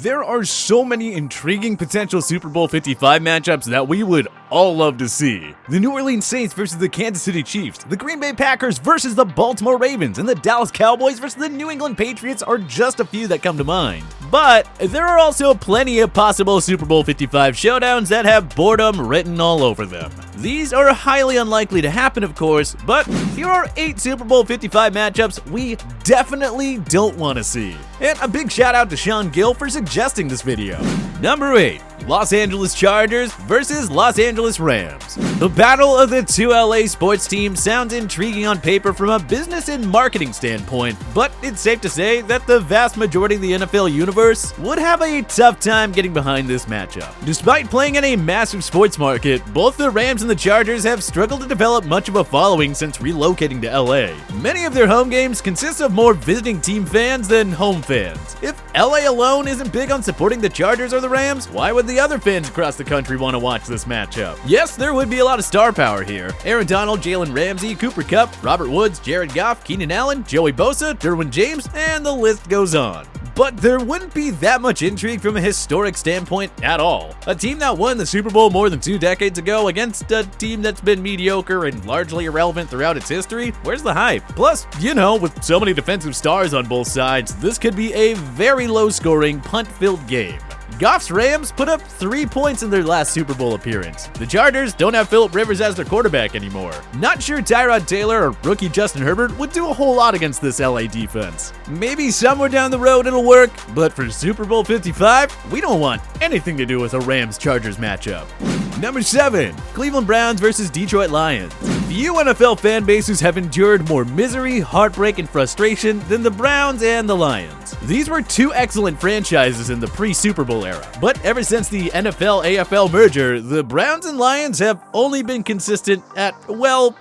There are so many intriguing potential Super Bowl 55 matchups that we would all love to see. The New Orleans Saints versus the Kansas City Chiefs, the Green Bay Packers versus the Baltimore Ravens, and the Dallas Cowboys versus the New England Patriots are just a few that come to mind. But there are also plenty of possible Super Bowl 55 showdowns that have boredom written all over them. These are highly unlikely to happen, of course, but here are 8 Super Bowl 55 matchups we definitely don't want to see. And a big shout out to Sean Gill for suggesting this video. Number 8. Los Angeles Chargers versus Los Angeles Rams. The battle of the two LA sports teams sounds intriguing on paper from a business and marketing standpoint, but it's safe to say that the vast majority of the NFL universe would have a tough time getting behind this matchup. Despite playing in a massive sports market, both the Rams and the Chargers have struggled to develop much of a following since relocating to LA. Many of their home games consist of more visiting team fans than home fans. If LA alone isn't big on supporting the Chargers or the Rams, why would the other fans across the country want to watch this matchup? Yes, there would be a lot of star power here. Aaron Donald, Jalen Ramsey, Cooper Kupp, Robert Woods, Jared Goff, Keenan Allen, Joey Bosa, Derwin James, and the list goes on. But there wouldn't be that much intrigue from a historic standpoint at all. A team that won the Super Bowl more than 2 decades ago against a team that's been mediocre and largely irrelevant throughout its history, where's the hype? Plus, with so many defensive stars on both sides, this could be a very low-scoring, punt-filled game. Goff's Rams put up 3 points in their last Super Bowl appearance. The Chargers don't have Phillip Rivers as their quarterback anymore. Not sure Tyrod Taylor or rookie Justin Herbert would do a whole lot against this LA defense. Maybe somewhere down the road it'll work, but for Super Bowl 55, we don't want anything to do with a Rams-Chargers matchup. Number 7. Cleveland Browns versus Detroit Lions. Few NFL fan bases have endured more misery, heartbreak, and frustration than the Browns and the Lions. These were 2 excellent franchises in the pre-Super Bowl era, but ever since the NFL-AFL merger, the Browns and Lions have only been consistent at,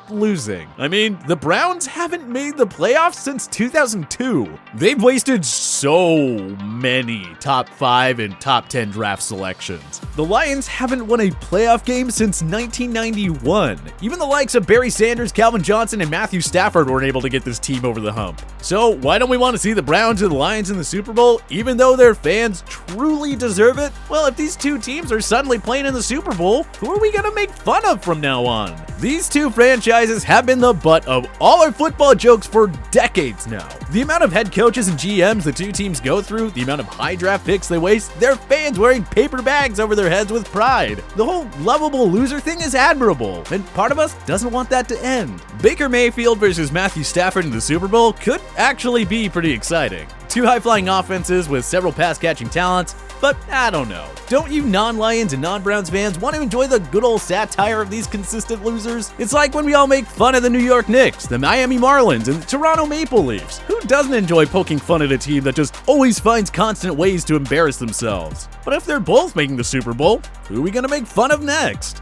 losing. I mean, the Browns haven't made the playoffs since 2002. They've wasted so many top 5 and top 10 draft selections. The Lions haven't won a playoff game since 1991. Even the likes of Barry Sanders, Calvin Johnson, and Matthew Stafford weren't able to get this team over the hump. So why don't we want to see the Browns and the Lions in the Super Bowl, even though their fans truly deserve it? Well, if these 2 teams are suddenly playing in the Super Bowl, who are we going to make fun of from now on? These 2 franchises have been the butt of all our football jokes for decades now. The amount of head coaches and GMs the 2 teams go through, the amount of high draft picks they waste, their fans wearing paper bags over their heads with pride. The whole lovable loser thing is admirable, and part of us doesn't want that to end. Baker Mayfield versus Matthew Stafford in the Super Bowl could actually be pretty exciting. 2 high-flying offenses with several pass-catching talents, but I don't know. Don't you non-Lions and non-Browns fans want to enjoy the good old satire of these consistent losers? It's like when we all make fun of the New York Knicks, the Miami Marlins, and the Toronto Maple Leafs. Who doesn't enjoy poking fun at a team that just always finds constant ways to embarrass themselves? But if they're both making the Super Bowl, who are we going to make fun of next?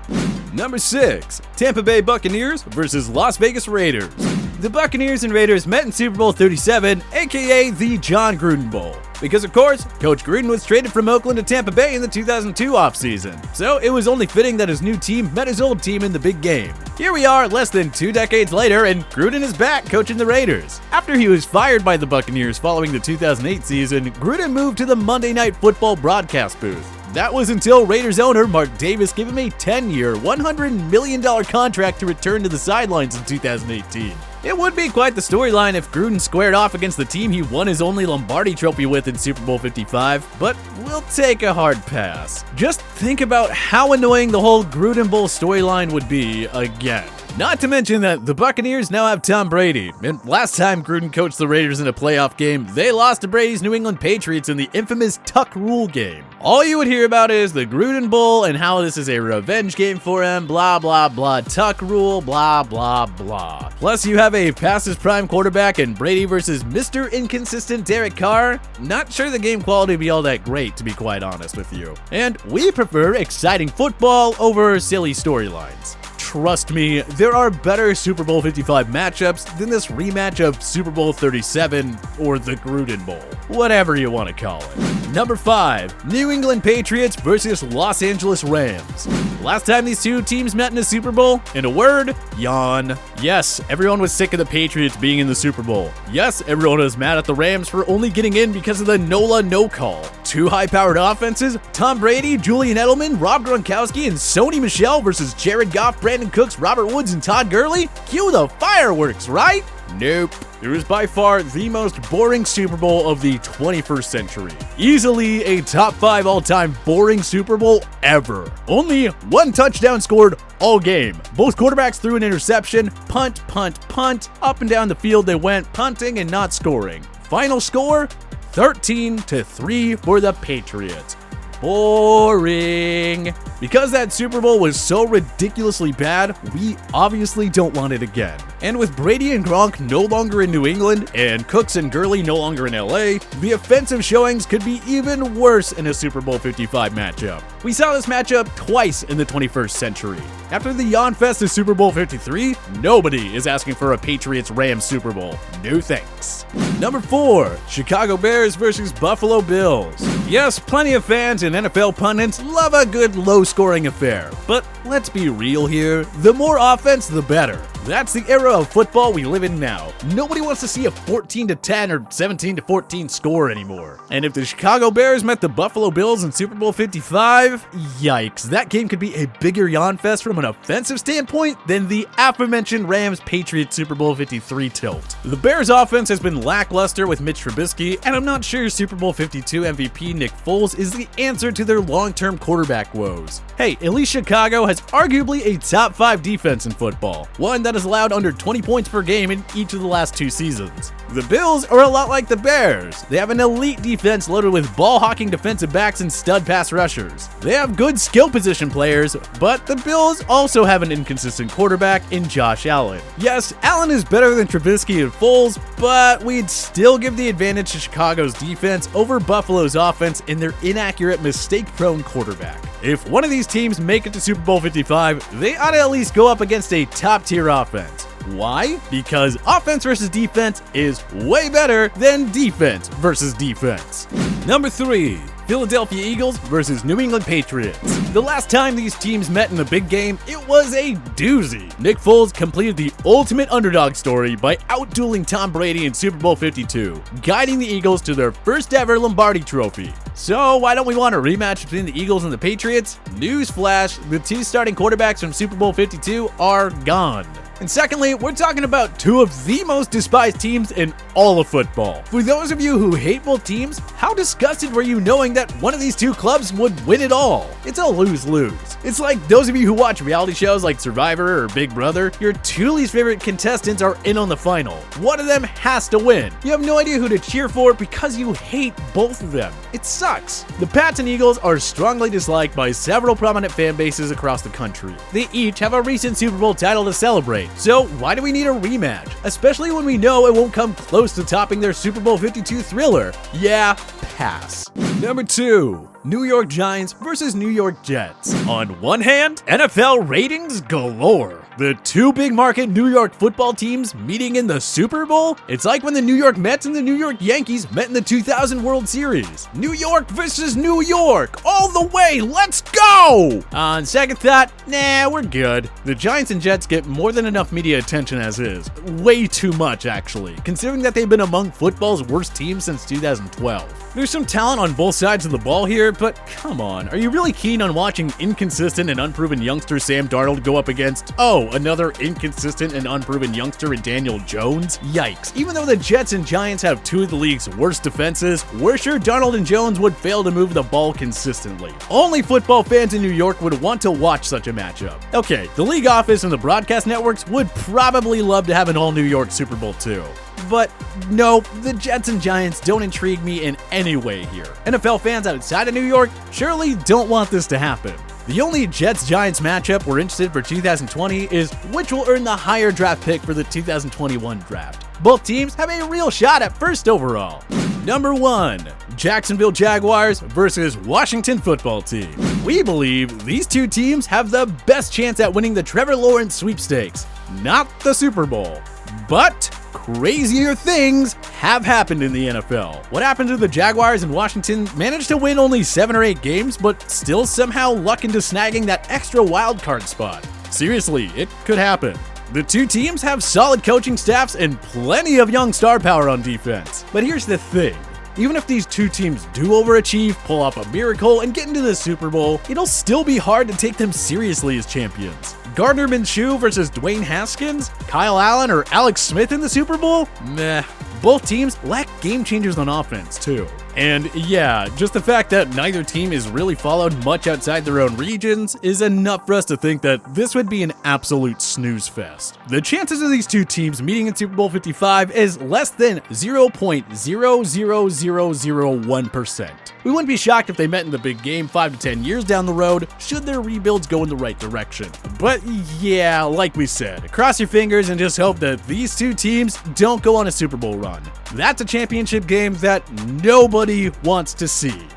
Number 6. Tampa Bay Buccaneers versus Las Vegas Raiders. The Buccaneers and Raiders met in Super Bowl 37, aka the John Gruden Bowl. Because of course, Coach Gruden was traded from Oakland to Tampa Bay in the 2002 offseason, so it was only fitting that his new team met his old team in the big game. Here we are less than 2 decades later, and Gruden is back coaching the Raiders. After he was fired by the Buccaneers following the 2008 season, Gruden moved to the Monday Night Football broadcast booth. That was until Raiders owner Mark Davis gave him a 10-year, $100 million contract to return to the sidelines in 2018. It would be quite the storyline if Gruden squared off against the team he won his only Lombardi trophy with in Super Bowl 55, but we'll take a hard pass. Just think about how annoying the whole Gruden Bowl storyline would be again. Not to mention that the Buccaneers now have Tom Brady, and last time Gruden coached the Raiders in a playoff game, they lost to Brady's New England Patriots in the infamous Tuck Rule game. All you would hear about is the Gruden Bowl and how this is a revenge game for him, blah blah blah, Tuck Rule, blah blah blah. Plus you have a past his prime quarterback and Brady versus Mr. Inconsistent Derek Carr. Not sure the game quality would be all that great, to be quite honest with you. And we prefer exciting football over silly storylines. trust me, there are better Super Bowl 55 matchups than this rematch of Super Bowl 37 or the Gruden Bowl, whatever you want to call it. Number 5, New England Patriots versus Los Angeles Rams. Last time these two teams met in a Super Bowl, in a word, yawn. Yes, everyone was sick of the Patriots being in the Super Bowl. Yes, everyone was mad at the Rams for only getting in because of the NOLA no call. Two high-powered offenses, Tom Brady, Julian Edelman, Rob Gronkowski, and Sony Michel versus Jared Goff, Brandon Cooks, Robert Woods, and Todd Gurley? Cue the fireworks, right? Nope. It was by far the most boring Super Bowl of the 21st century. Easily a top 5 all-time boring Super Bowl ever. Only one touchdown scored all game. Both quarterbacks threw an interception, punt, punt, punt. Up and down the field they went, punting and not scoring. Final score, 13-3 for the Patriots. Boring. Because that Super Bowl was so ridiculously bad, we obviously don't want it again. And with Brady and Gronk no longer in New England and Cooks and Gurley no longer in LA, the offensive showings could be even worse in a Super Bowl 55 matchup. We saw this matchup twice in the 21st century. After the yawn fest of Super Bowl 53, nobody is asking for a Patriots-Rams Super Bowl. No thanks. Number 4, Chicago Bears versus Buffalo Bills. Yes, plenty of fans and NFL pundits love a good low-scoring affair, but let's be real here, the more offense, the better. That's the era of football we live in now. Nobody wants to see a 14-10 or 17-14 score anymore. And if the Chicago Bears met the Buffalo Bills in Super Bowl 55, yikes, that game could be a bigger yawn fest from an offensive standpoint than the aforementioned Rams-Patriots Super Bowl 53 tilt. The Bears' offense has been lackluster with Mitch Trubisky, and I'm not sure Super Bowl 52 MVP Nick Foles is the answer to their long-term quarterback woes. Hey, at least Chicago has arguably a top 5 defense in football, one that has allowed under 20 points per game in each of the last 2 seasons. The Bills are a lot like the Bears. They have an elite defense loaded with ball-hawking defensive backs and stud pass rushers. They have good skill position players, but the Bills also have an inconsistent quarterback in Josh Allen. Yes, Allen is better than Trubisky and Foles, but we'd still give the advantage to Chicago's defense over Buffalo's offense in their inaccurate, mistake-prone quarterback. If one of these teams make it to Super Bowl 55, they ought to at least go up against a top-tier offense. Why? Because offense versus defense is way better than defense versus defense. Number 3, Philadelphia Eagles versus New England Patriots. The last time these teams met in a big game, it was a doozy. Nick Foles completed the ultimate underdog story by outdueling Tom Brady in Super Bowl 52, guiding the Eagles to their first ever Lombardi trophy. So why don't we want a rematch between the Eagles and the Patriots? Newsflash, the 2 starting quarterbacks from Super Bowl 52 are gone. And secondly, we're talking about 2 of the most despised teams in all of football. For those of you who hate both teams, how disgusted were you knowing that one of these 2 clubs would win it all? It's a lose-lose. It's like those of you who watch reality shows like Survivor or Big Brother, your 2 least favorite contestants are in on the final. One of them has to win. You have no idea who to cheer for because you hate both of them. It sucks. The Pats and Eagles are strongly disliked by several prominent fan bases across the country. They each have a recent Super Bowl title to celebrate. So why do we need a rematch? Especially when we know it won't come close to topping their Super Bowl 52 thriller. Yeah, pass. Number 2. New York Giants versus New York Jets. On one hand, NFL ratings galore. The 2 big market New York football teams meeting in the Super Bowl? It's like when the New York Mets and the New York Yankees met in the 2000 World Series. New York versus New York, all the way, let's go! On second thought, nah, we're good. The Giants and Jets get more than enough media attention as is. Way too much, actually, considering that they've been among football's worst teams since 2012. There's some talent on both sides of the ball here, but come on, are you really keen on watching inconsistent and unproven youngster Sam Darnold go up against, another inconsistent and unproven youngster in Daniel Jones? Yikes. Even though the Jets and Giants have 2 of the league's worst defenses, we're sure Darnold and Jones would fail to move the ball consistently. Only football fans in New York would want to watch such a matchup. Okay, the league office and the broadcast networks would probably love to have an all-New York Super Bowl too. But no, the Jets and Giants don't intrigue me in any way here. NFL fans outside of New York surely don't want this to happen. The only Jets-Giants matchup we're interested for 2020 is which will earn the higher draft pick for the 2021 draft. Both teams have a real shot at first overall. Number 1, Jacksonville Jaguars versus Washington Football Team. We believe these two teams have the best chance at winning the Trevor Lawrence sweepstakes, not the Super Bowl. But crazier things have happened in the NFL. What happened to the Jaguars and Washington managed to win only 7 or 8 games, but still somehow luck into snagging that extra wildcard spot? Seriously, it could happen. The two teams have solid coaching staffs and plenty of young star power on defense. But here's the thing. Even if these two teams do overachieve, pull off a miracle, and get into the Super Bowl, it'll still be hard to take them seriously as champions. Gardner Minshew versus Dwayne Haskins? Kyle Allen or Alex Smith in the Super Bowl? Meh. Both teams lack game changers on offense, too. And yeah, just the fact that neither team is really followed much outside their own regions is enough for us to think that this would be an absolute snooze fest. The chances of these two teams meeting in Super Bowl 55 is less than 0.00001%. We wouldn't be shocked if they met in the big game 5 to 10 years down the road, should their rebuilds go in the right direction. But yeah, like we said, cross your fingers and just hope that these two teams don't go on a Super Bowl run. That's a championship game that nobody wants to see.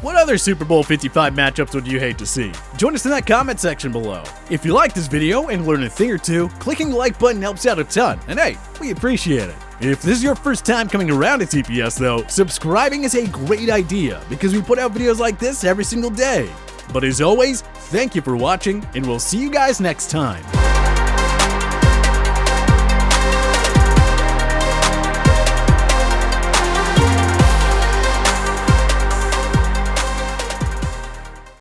What other Super Bowl 55 matchups would you hate to see? Join us in that comment section below. If you like this video and learn a thing or two, clicking the like button helps out a ton, and hey, we appreciate it. If this is your first time coming around to TPS though, subscribing is a great idea because we put out videos like this every single day. But as always, thank you for watching, and we'll see you guys next time.